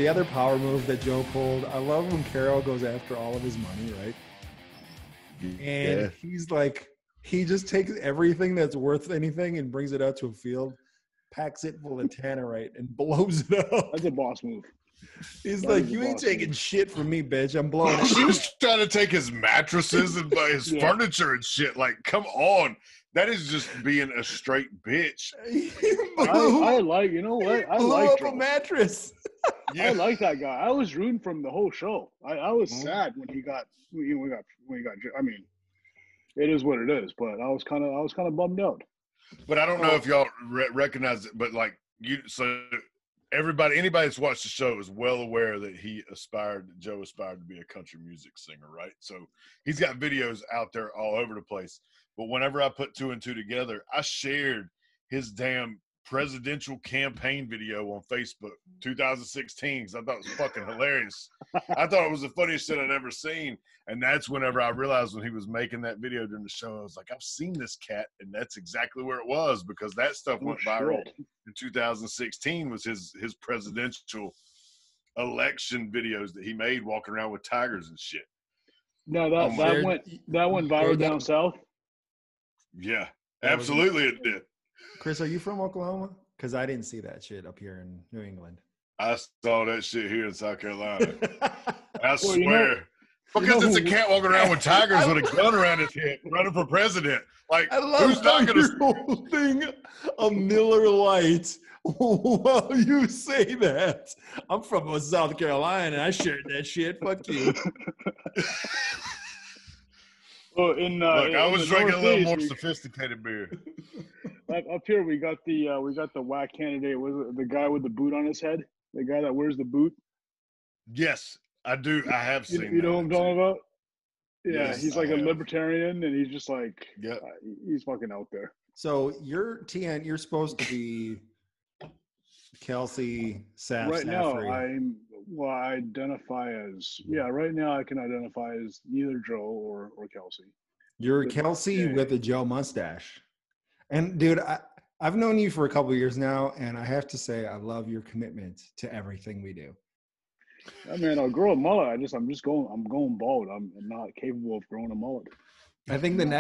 the other power move that Joe pulled, I love when Carol goes after all of his money, right? And he's like, he just takes everything that's worth anything and brings it out to a field, packs it full of tannerite, and blows it up. That's a boss move. He's like, you ain't taking shit from me, bitch. I'm blowing it. She was trying to take his mattresses and his furniture and shit. Like, come on. That is just being a straight bitch. I like, you know what? I like a mattress. I like that guy. I was rooting from the whole show. I was sad when he got. I mean, it is what it is. But I was kind of bummed out. But I don't know if y'all recognize it. But like anybody that's watched the show is well aware that Joe aspired to be a country music singer, right? So he's got videos out there all over the place. But whenever I put two and two together, I shared his damn presidential campaign video on Facebook 2016 because I thought it was fucking hilarious. I thought it was the funniest shit I'd ever seen. And that's whenever I realized when he was making that video during the show, I was like, I've seen this cat, and that's exactly where it was, because that stuff went viral in 2016 was his presidential election videos that he made walking around with tigers and shit. No, that went viral down south. Yeah, absolutely it did. Chris, are you from Oklahoma? Because I didn't see that shit up here in New England. I saw that shit here in South Carolina. I swear. Because it's a cat walking around with tigers with a gun around his head running for president. Like, who's not going to... holding a Miller Lite while you say that. I'm from South Carolina, and I shared that shit. Fuck you. Well, look, I was drinking a little more sophisticated beer. Up here, we got the whack candidate. Was it the guy with the boot on his head? The guy that wears the boot? Yes, I do. I have seen. You know what I'm talking about? Yeah, yes, he's like a libertarian, and he's just like, he's fucking out there. So you're TN. You're supposed to be Kelsey Saff. Right now, I identify as Right now, I can identify as either Joe or Kelsey. You're Kelsey with a Joe mustache. And dude, I've known you for a couple of years now, and I have to say I love your commitment to everything we do. I mean, I'll grow a mullet. I'm going bald. I'm not capable of growing a mullet. I think hold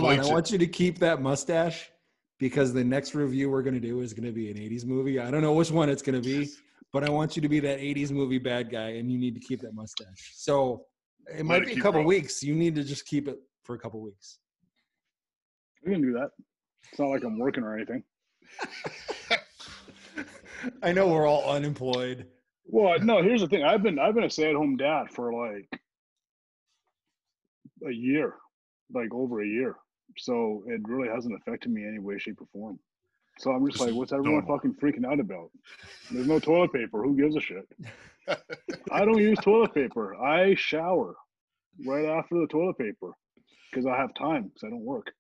on. I want you to keep that mustache, because the next review we're going to do is going to be an 80s movie. I don't know which one it's going to be, but I want you to be that 80s movie bad guy, and you need to keep that mustache. So it might be a couple weeks. You need to just keep it for a couple weeks. We can do that. It's not like I'm working or anything. I know we're all unemployed. Well, no, here's the thing. I've been a stay-at-home dad for like a year, like over a year. So it really hasn't affected me any way, shape, or form. So I'm just like, what's everyone fucking freaking out about? There's no toilet paper. Who gives a shit? I don't use toilet paper. I shower right after the toilet paper because I have time because I don't work.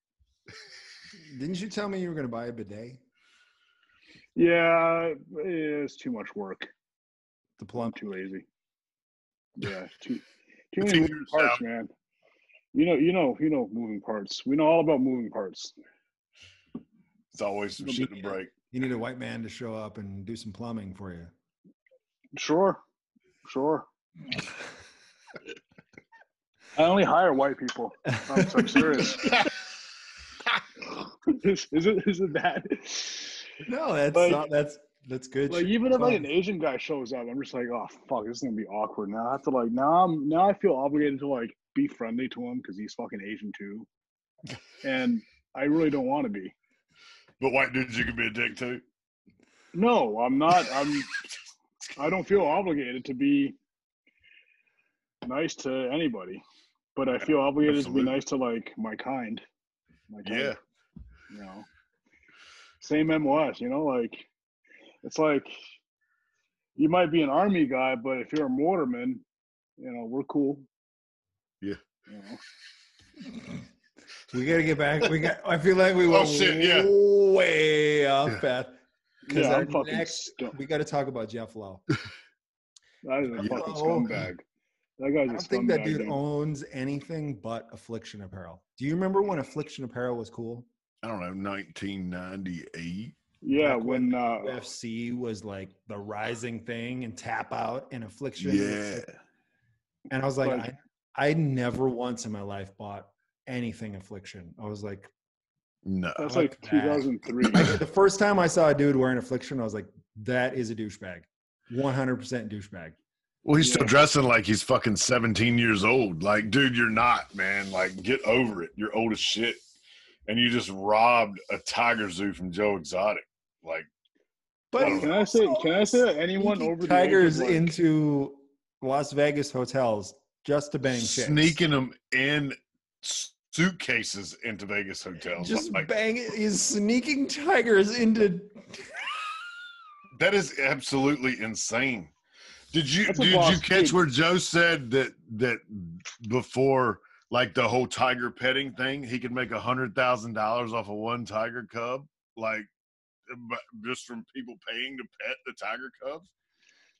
Didn't you tell me you were going to buy a bidet? Yeah, it's too much work. The plumb. Too lazy. Yeah, too many moving parts, man. You know moving parts. We know all about moving parts. It's always some shit to break. You need a white man to show up and do some plumbing for you. Sure. I only hire white people. I'm serious. Is it bad? No, that's good. Like, even if like an Asian guy shows up, I'm just like, oh fuck, this is gonna be awkward. Now I have to like now I feel obligated to like be friendly to him because he's fucking Asian too, and I really don't want to be. But white dudes, you can be a dick too. No, I'm not. I don't feel obligated to be nice to anybody, but I feel obligated to be nice to like my kind. Yeah. You know, same MOS. You know, like it's like you might be an army guy, but if you're a mortarman, you know, we're cool. Yeah. You know. We gotta get back. I feel like we went way off path. Yeah, we got to talk about Jeff Lowe. That is a fucking scumbag. That guy's a scumbag. I don't think that dude owns anything but Affliction Apparel. Do you remember when Affliction Apparel was cool? I don't know, 1998. Yeah, Back when UFC was like the rising thing, and Tap Out and Affliction. Yeah. And I was like, I never once in my life bought anything Affliction. I was like, no. That's like 2003. The first time I saw a dude wearing Affliction, I was like, that is a douchebag. 100% douchebag. Well, he's still dressing like he's fucking 17 years old. Like, dude, you're not, man. Like, get over it. You're old as shit. And you just robbed a tiger zoo from Joe Exotic. Like, but can I say that anyone over the tigers age of, like, into Las Vegas hotels just to bang chicks. Sneaking them in suitcases into Vegas hotels. Just like, he's sneaking tigers into. That is absolutely insane. Did you catch where Joe said that before, like, the whole tiger petting thing, he could make $100,000 off of one tiger cub, like, just from people paying to pet the tiger cubs?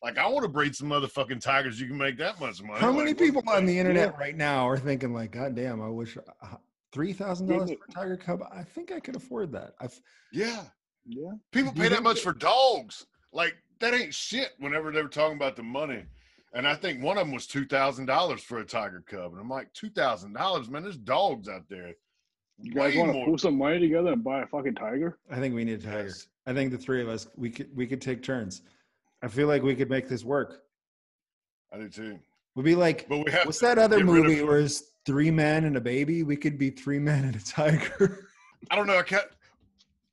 Like, I want to breed some motherfucking tigers. You can make that much money. How many people on the internet right now are thinking, like, God damn, I wish $3,000 for a tiger cub? I think I could afford that. Yeah. People pay that much for dogs. Like, that ain't shit whenever they were talking about the money. And I think one of them was $2,000 for a tiger cub. And I'm like, $2,000, man, there's dogs out there. You guys want to pull some money together and buy a fucking tiger? I think we need a tiger. Yes. I think the three of us, we could take turns. I feel like we could make this work. I do too. We'd be like, what's that other movie where it's 3 men and a baby? We could be 3 men and a tiger. I don't know.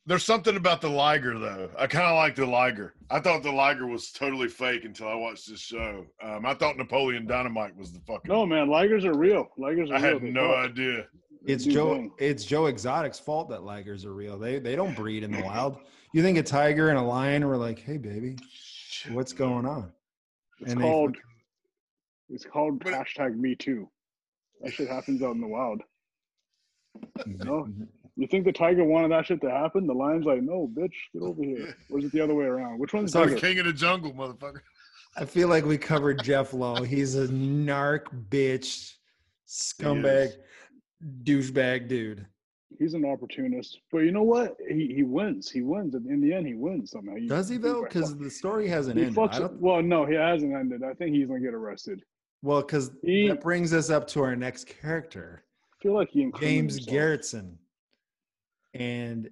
There's something about the liger, though. I kind of like the liger. I thought the liger was totally fake until I watched this show. I thought Napoleon Dynamite was the fucking. No, man, ligers are real. I had no idea. It's Joe Exotic's fault that ligers are real. They don't breed in the wild. You think a tiger and a lion were like, hey, baby, what's going on? It's called hashtag Me Too. That shit happens out in the wild. No, you think the tiger wanted that shit to happen? The lion's like, no, bitch, get over here. Or is it the other way around? Which one's the king of the jungle, motherfucker? I feel like we covered Jeff Lowe. He's a narc bitch, scumbag, douchebag dude. He's an opportunist. But you know what? He wins. He wins. In the end, he wins somehow. Does he, though? Because the story hasn't ended. Well, no, he hasn't ended. I think he's going to get arrested. Well, because that brings us up to our next character. I feel like he James Garretson. And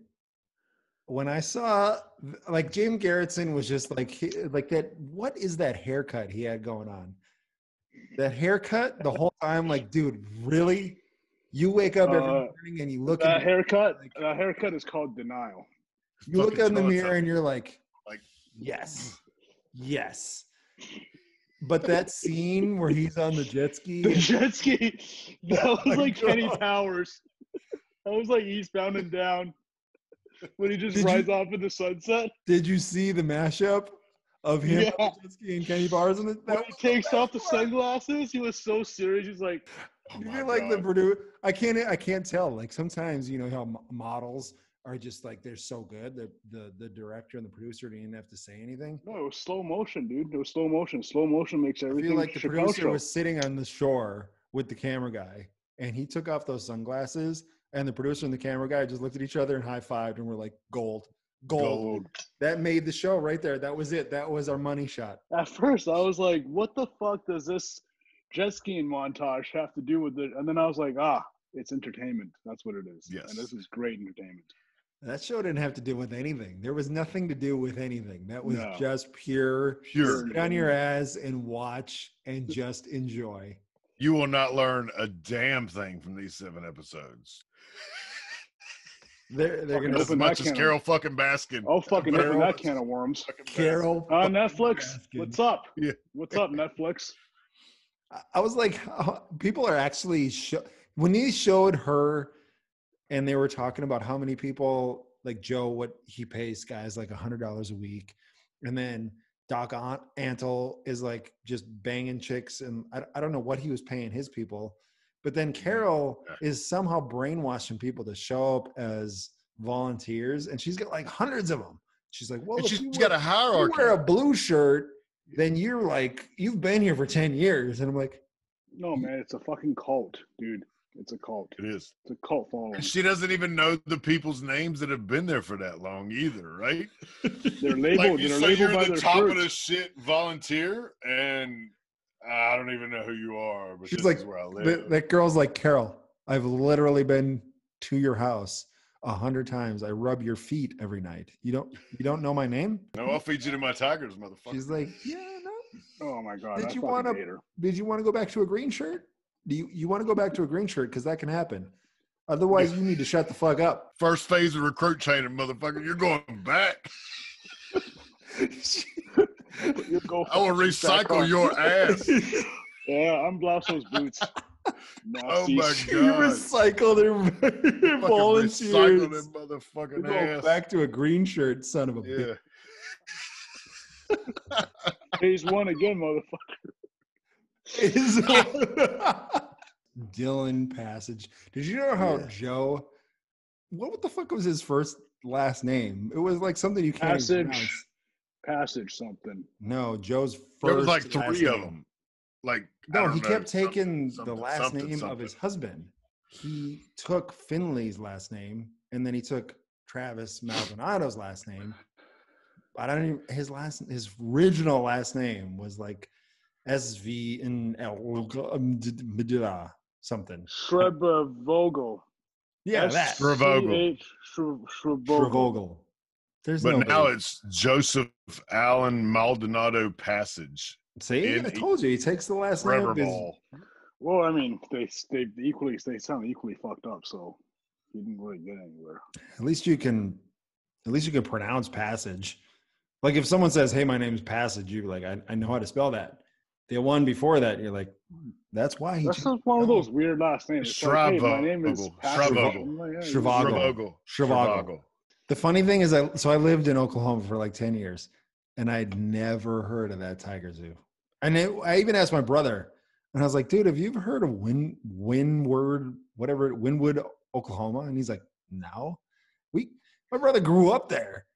when I saw, like, James Garretson was just like that. What is that haircut he had going on? That haircut the whole time, like, dude, really? You wake up every morning and you look at that haircut. That haircut is called denial. You look in the mirror and you're like, yes. But that scene where he's on the jet ski. That was like Kenny Powers. That was like Eastbound and Down. When he just rides off in the sunset. Did you see the mashup of him on the jet ski and Kenny Powers? When he takes off the sunglasses, he was so serious. He's like, you're like the producer. I can't tell. Like, sometimes, you know how models are just like, they're so good that the director and the producer didn't have to say anything. No, it was slow motion, dude. It was slow motion. Slow motion makes everything. I feel like the producer was sitting on the shore with the camera guy, and he took off those sunglasses, and the producer and the camera guy just looked at each other and high-fived, and were like, gold. That made the show right there. That was it. That was our money shot. At first, I was like, what the fuck does this jet skiing montage have to do with it? And then I was like, it's entertainment. That's what it is. Yes. And this is great entertainment. That show didn't have to do with anything. There was nothing to do with anything. That was just pure sit on your ass and watch and just enjoy. You will not learn a damn thing from these 7 episodes. They're going to as much as Carol fucking Baskin. Oh, fucking open that can of worms. Carol Netflix. Baskin. What's up? Yeah. What's up, Netflix? I was like, people are actually when they showed her and they were talking about how many people, like Joe, what he pays guys like $100 a week, and then Doc Antle is like just banging chicks, and I don't know what he was paying his people, but then Carol is somehow brainwashing people to show up as volunteers, and she's got like hundreds of them. She's like, well, she's got a hierarchy. You wear a blue shirt, then you're like, you've been here for 10 years. And I'm like, no, man, it's a fucking cult, dude. It's a cult. It is. It's a cult following. And she doesn't even know the people's names that have been there for that long either, right? They're labeled. Like, they're so labeled you're by the their top shirts. of the shit volunteer, and I don't even know who you are, but She's this like, is where I live. that girl's like, Carol, I've literally been to your house 100 times. I rub your feet every night. You don't know my name? No, I'll feed you to my tigers, motherfucker. She's like, yeah, no. Oh my god! Did you want to go back to a green shirt? Do you want to go back to a green shirt? Because that can happen. Otherwise, you need to shut the fuck up. First phase of recruit training, motherfucker. You're going back. I will recycle your ass. Yeah, unblouse those boots. Oh my god! You recycle their volunteers. Recycle them motherfucking ass. Go back to a green shirt, son of a bitch. Phase 1 again, motherfucker. Dylan Passage. Did you know how Joe? What the fuck was his last name? It was like something you can't pronounce. Passage something. No, Joe's first. There was like 3 of them. Like no, he kept taking the last name of his husband. He took Finley's last name, and then he took Travis Maldonado's last name. But I don't even, his original last name was like SV in something. Shrevogel. Yeah, that. Shrevogel. But now it's Joseph Allen Maldonado Passage. See, I told you he takes the last name of his. Well, I mean, they sound equally fucked up, so he didn't really get anywhere. At least you can pronounce Passage. Like if someone says, "Hey, my name's Passage," you're like, "I know how to spell that." The one before that, you're like, "That's why he." That's just one of those weird last names. Shrevogel. Like, hey, my name is Shrevogel. The funny thing is, I lived in Oklahoma for like 10 years, and I'd never heard of that tiger zoo. And I even asked my brother, and I was like, "Dude, have you ever heard of Wynwood, Oklahoma?" And he's like, "No." My brother grew up there.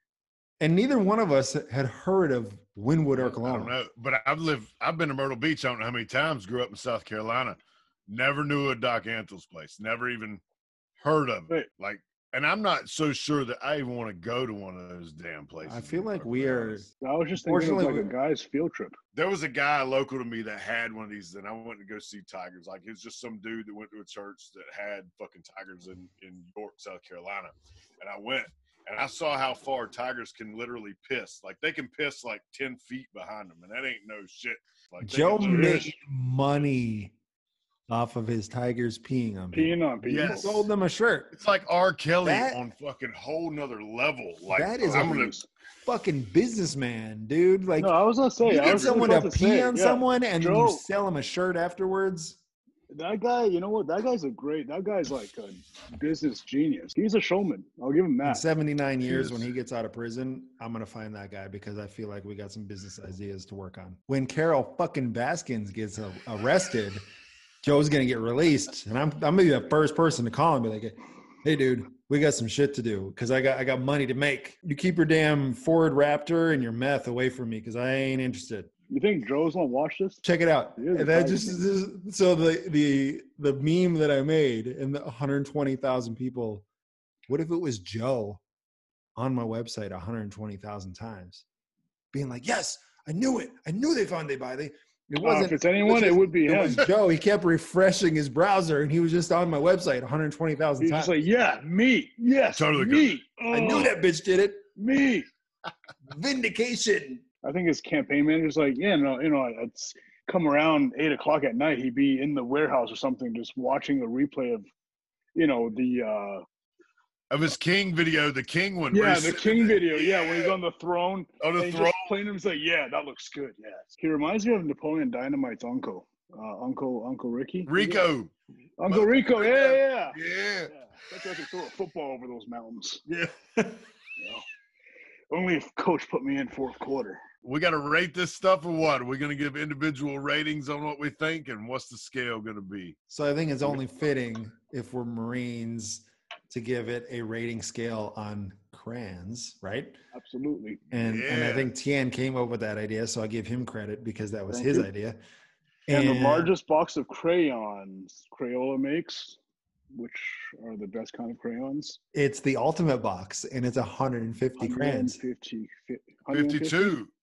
And neither one of us had heard of Wynwood, Oklahoma. I don't know, but I've been to Myrtle Beach. I don't know how many times. Grew up in South Carolina. Never knew of Doc Antle's place. Never even heard of it. Like, and I'm not so sure that I even want to go to one of those damn places. I feel like we are. I was just thinking it was like a guy's field trip. There was a guy local to me that had one of these, and I went to go see tigers. Like, it was just some dude that went to a church that had fucking tigers in York, South Carolina. And I went. And I saw how far tigers can literally piss. Like, they can piss like 10 feet behind them, and that ain't no shit. Like, Joe made money off of his tigers peeing on people. Yes. He sold them a shirt. It's like R. Kelly on fucking whole nother level. Like, that is fucking businessman, dude. Like, no, I was gonna say, you get someone to pee on someone, and then you sell him a shirt afterwards. That guy, you know what? That guy's like a business genius. He's a showman. I'll give him that. In 79 years, when he gets out of prison, I'm going to find that guy because I feel like we got some business ideas to work on. When Carol fucking Baskins gets arrested, Joe's going to get released. And I'm going to be the first person to call him and be like, "Hey, dude, we got some shit to do because I got money to make. You keep your damn Ford Raptor and your meth away from me because I ain't interested." You think Joe's gonna watch this? Check it out. So the meme that I made and the 120,000 people. What if it was Joe on my website 120,000 times, being like, "Yes, I knew it. I knew they found It wasn't. If it's anyone, it would be him. It was Joe. He kept refreshing his browser, and he was just on my website 120,000 times. He's just like, "Yeah, me. Yes, totally me. I knew that bitch did it. Me. Vindication." I think his campaign manager's like, "Yeah, no, it's come around 8:00 at night. He'd be in the warehouse or something, just watching a replay of, of his King video, the King one. Yeah, the King video. Yeah, when he's on the throne. On the throne. Just playing him, he's like, "Yeah, that looks good. Yeah." He reminds me of Napoleon Dynamite's uncle, Uncle Ricky. Rico. Uncle Rico. Yeah. That's why I could throw a football over those mountains. Yeah. Only if Coach put me in fourth quarter. We got to rate this stuff or what? Are we going to give individual ratings on what we think, and what's the scale going to be? So I think it's only fitting if we're Marines to give it a rating scale on crayons, right? Absolutely. And I think Tien came up with that idea, so I give him credit because that was his idea. And the largest box of crayons Crayola makes which are the best kind of crayons. It's the ultimate box, and it's 150 crayons. 52.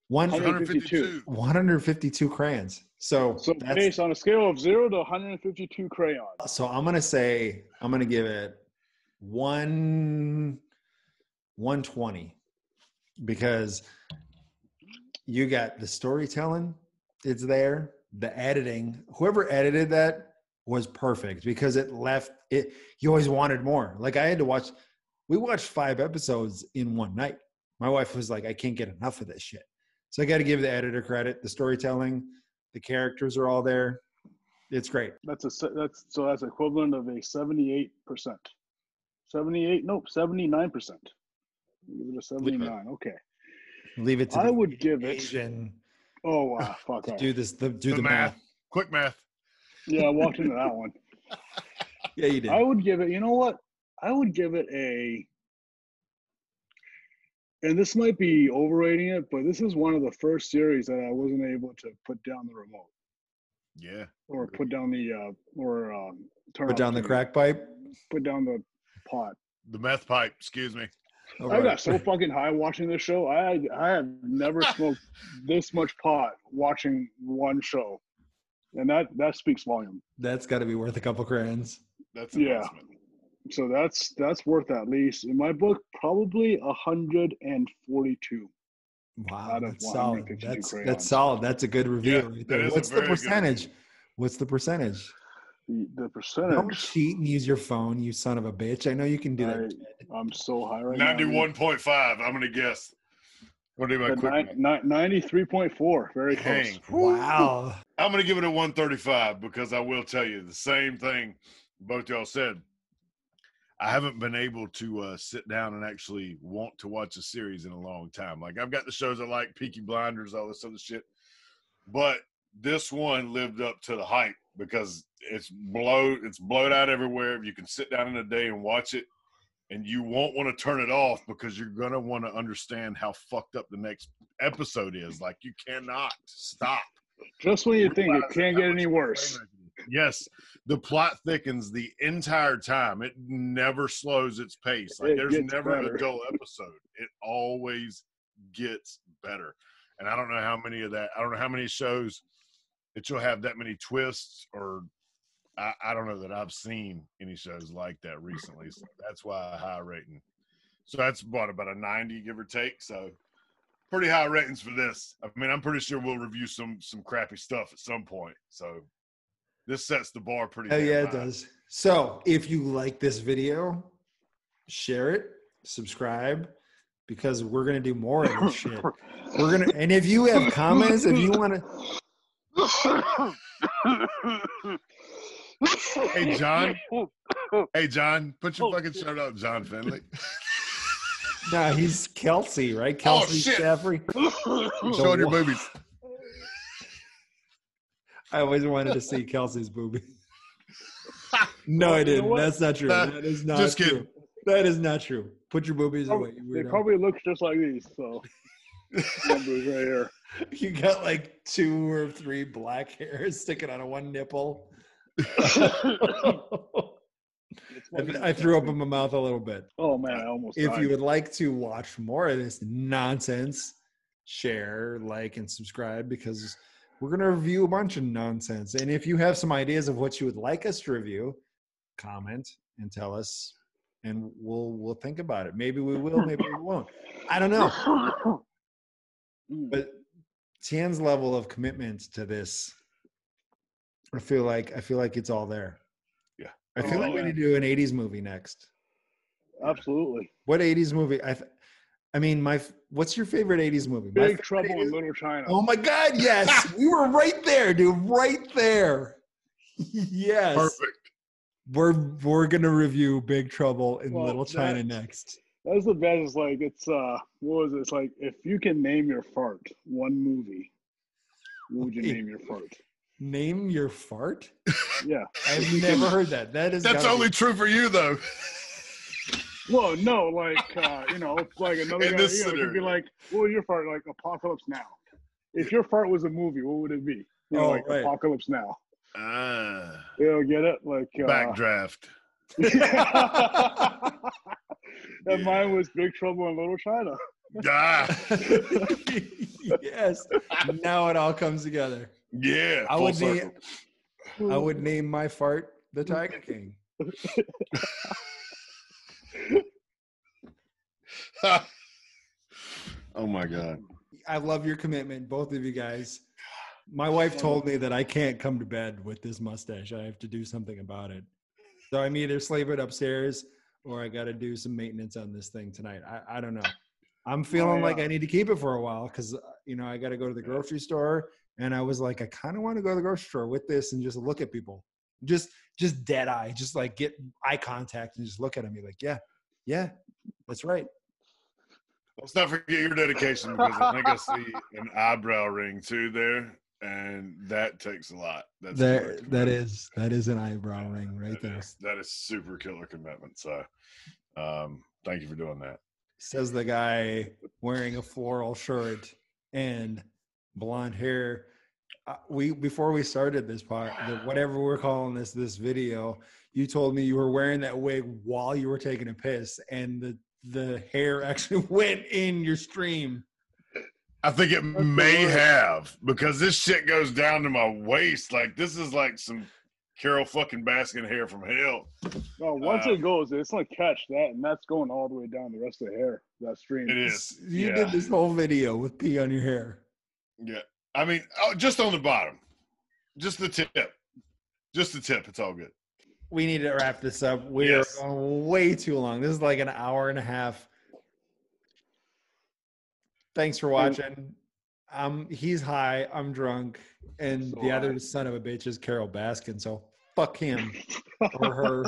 152 crayons. So that's based on a scale of 0 to 152 crayons. So I'm gonna give it 120 because you got the storytelling, it's there, the editing. Whoever edited that was perfect because it left it. You always wanted more. Like we watched 5 episodes in one night. My wife was like, I can't get enough of this shit. So I got to give the editor credit. The storytelling, the characters are all there. It's great. That's equivalent of a 78%. 79%. Give it a 79. Okay. Leave it to I would give it. Asian. Oh wow! Fuck off. Do the math. Quick math. Yeah, I walked into that one. Yeah, you did. I would give it. You know what? I would give it a. And this might be overrating it, but this is one of the first series that I wasn't able to put down the remote. Yeah. Or put down the turn. Put down the crack pipe. Put down the pot. The meth pipe. Excuse me. I got so fucking high watching this show. I have never smoked this much pot watching one show, and that speaks volume. That's got to be worth a couple crayons. That's investment. So that's worth at least in my book probably 142. Wow, that's solid. That's solid. That's a good review. Yeah, right there. What's the percentage? What's the percentage? The percentage. Don't cheat and use your phone, you son of a bitch. I know you can do that. I'm so high right 91.5. I'm gonna guess. I'm gonna do my quick. 93.4. Very close. Wow. I'm gonna give it a 135 because I will tell you the same thing both y'all said. I haven't been able to sit down and actually want to watch a series in a long time. Like I've got the shows I like, Peaky Blinders, all this other shit, but this one lived up to the hype because it's blowed out everywhere. You can sit down in a day and watch it, and you won't want to turn it off because you're gonna want to understand how fucked up the next episode is. Like you cannot stop. Just when you think it can't get any worse. Yes, the plot thickens the entire time. It never slows its pace. Like there's never a dull episode. It always gets better. And I don't know how many shows that you'll have that many twists, or I don't know that I've seen any shows like that recently. So that's why a high rating. So that's about a 90, give or take. So pretty high ratings for this. I mean, I'm pretty sure we'll review some crappy stuff at some point. So this sets the bar pretty high. Yeah, it does. So if you like this video, share it, subscribe, because we're going to do more of this shit. And if you have comments, if you want to. Hey, John, put your fucking shirt up, John Finley. No, he's Kelsey, right? Kelsey Staffrey. Showing your boobies. I always wanted to see Kelsey's boobies. No, I didn't. That's not true. That is not just true. Kidding. That is not true. Put your boobies away. They probably look just like these. So, numbers right here. You got like 2 or 3 black hairs sticking out of one nipple. I threw up in my mouth a little bit. Oh man, I almost If died. you would like to watch more of this nonsense, share, like, and subscribe, because we're going to review a bunch of nonsense. And if you have some ideas of what you would like us to review, comment and tell us, and we'll think about it. Maybe we will, maybe we won't. I don't know. But Tian's level of commitment to this, I feel like it's all there. Yeah. I feel like we need to do an 80s movie next. Absolutely. What 80s movie? I mean, what's your favorite 80s movie? Big Trouble in Little China. Oh my God, yes. We were right there, dude. Right there. Yes. Perfect. We're gonna review Big Trouble in Little China next. That's the best. It's like what was it? It's like if you can name your fart, one movie, what would you name your fart? Name your fart? Yeah. I've never heard that. That's only true for you though. Well, no, like like another guy, could be like, what would your fart like? Apocalypse Now. If your fart was a movie, what would it be? Right. Apocalypse Now. Get it? Like Backdraft. And mine was Big Trouble in Little China. Yes. Now it all comes together. Yeah. I would name my fart the Tiger King. Oh my God. I love your commitment, both of you guys. My wife told me that I can't come to bed with this mustache. I have to do something about it. So I'm either sleep it upstairs or I got to do some maintenance on this thing tonight. I don't know. I'm feeling like I need to keep it for a while because, I got to go to the grocery store. And I was like, I kind of want to go to the grocery store with this and just look at people. Just dead eye. Just like get eye contact and just look at them. Be like, yeah, that's right. Let's not forget your dedication because I think I see an eyebrow ring too there. And that takes a lot. That is an eyebrow ring right there. That is super killer commitment. So thank you for doing that. Says the guy wearing a floral shirt and blonde hair. Before we started this part, whatever we're calling this video, you told me you were wearing that wig while you were taking a piss, and the hair actually went in your stream. I think it may have, because this shit goes down to my waist. Like, this is like some Carol fucking Baskin hair from hell. No, once it goes, it's like catch that, and that's going all the way down the rest of the hair, that stream. It is. You did this whole video with pee on your hair. Yeah. I mean, just on the bottom. Just the tip. Just the tip. It's all good. We need to wrap this up. We are going way too long. This is like an hour and a half. Thanks for watching. He's high. I'm drunk. And the other son of a bitch is Carol Baskin. So fuck him or her.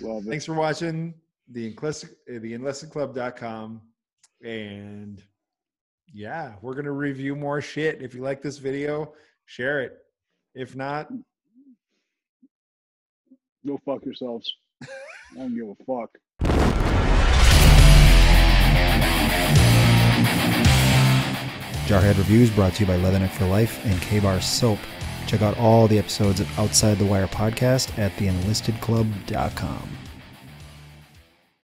Well, thanks for watching the enlistedclub.com. And yeah, we're going to review more shit. If you like this video, share it. If not, go fuck yourselves. I don't give a fuck. Jarhead Reviews brought to you by Leatherneck for Life and K-Bar Soap. Check out all the episodes of Outside the Wire podcast at theenlistedclub.com.